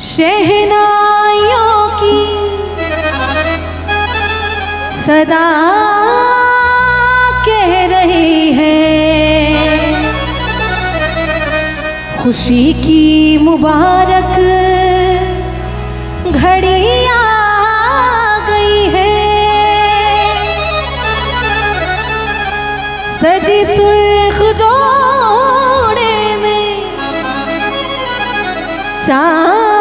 शहनाइयों की सदा कह रही है, खुशी की मुबारक घड़ी आ गई है। सजी सुर्ख जोड़े में चांद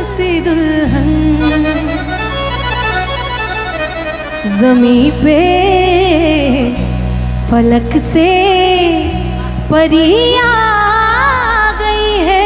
सी दुल्हन, ज़मीं पे फलक से परी आ गई है।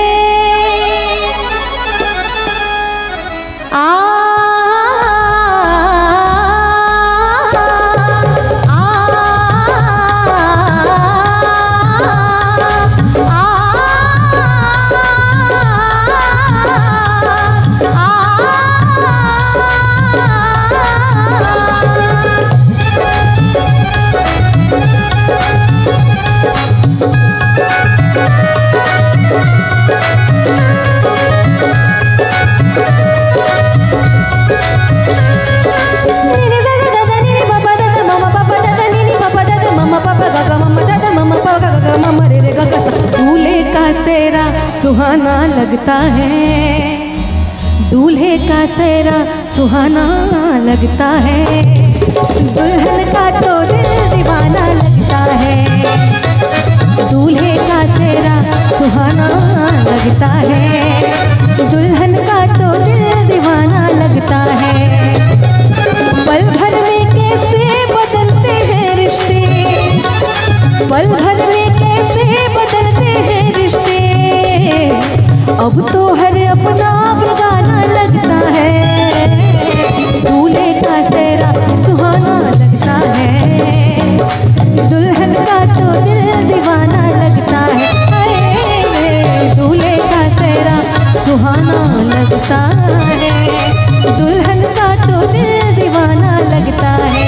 दूल्हे का सेहरा सुहाना लगता है, दूल्हे का सेहरा सुहाना लगता है, दुल्हन का तो दिल दीवाना लगता है। दूल्हे का सेहरा सुहाना लगता है, दुल्हन का तो दिल दीवाना लगता है। पल भर में कैसे बदलते हैं रिश्ते, पल भर में कैसे बदलते हैं रिश्ते, अब तो हर अपना बेगाना लगता है। दूल्हे का सेहरा सुहाना लगता है, दुल्हन का तो दिल दीवाना लगता है। दूल्हे का सेहरा सुहाना लगता है, दुल्हन का तो दिल दीवाना लगता है।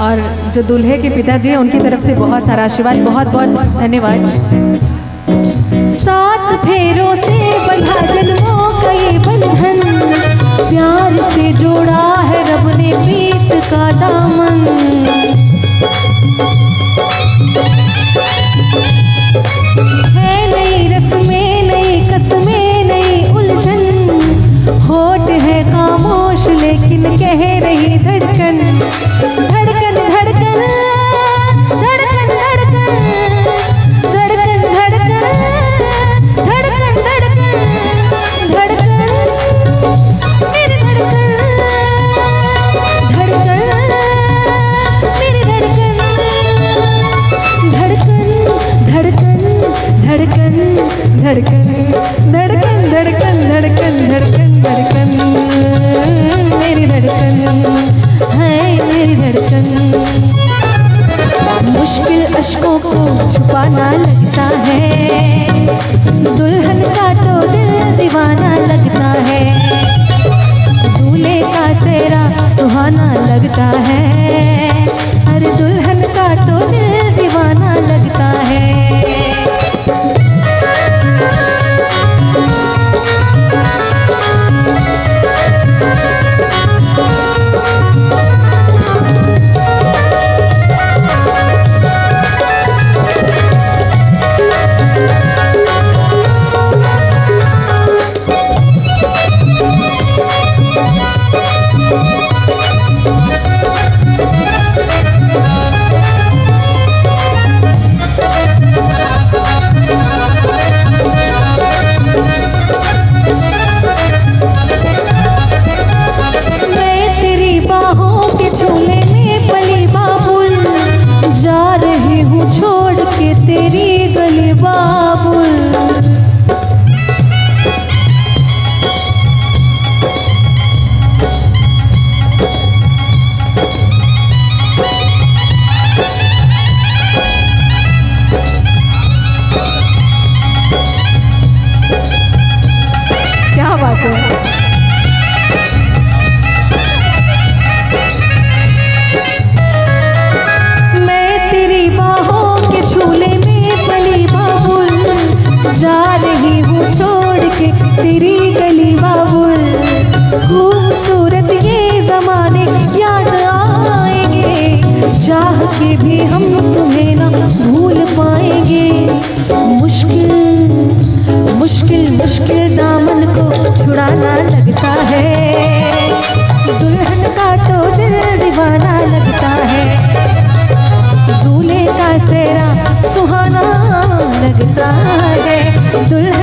और जो दूल्हे के पिताजी हैं उनकी तरफ से बहुत सारा आशीर्वाद, बहुत बहुत धन्यवाद। 7 फेरों से बंधा जन्मों का ये बंधन, प्यार से जोड़ा है रब ने प्रीत का दामन। है नई रस्में, नई कस्में, नई उलझन, होठ है खामोश लेकिन कह रही धड़कन, धड़कन धड़कन धड़कन धड़कन धड़कन धड़कन धड़कन धड़कन धड़कन मेरी धड़कन, धड़कन मेरी धड़कन, धड़कन धड़कन धड़कन धड़कन धड़कन धड़कन धड़कन धड़कन धड़कन मेरी धड़कन है, मेरी धड़कन। मुश्किल अश्कों को छुपाना लगता है, दुल्हन का तो दिल दीवाना लगता है। दूल्हे का सेहरा सुहाना लगता है, अरे दुल्हन का तो दिल दीवाना लगता है। जा रही हूँ छोड़ के तेरी गली बाबुल। खूबसूरत ये ज़माने याद आएंगे, चाह के भी हम तुम्हें ना भूल पाएंगे। मुश्किल मुश्किल मुश्किल दामन को छुड़ाना लगता है, दुल्हन का तो दिल दीवाना लगता है। दूल्हे का सेहरा सुहाना लगता है, दुल्हन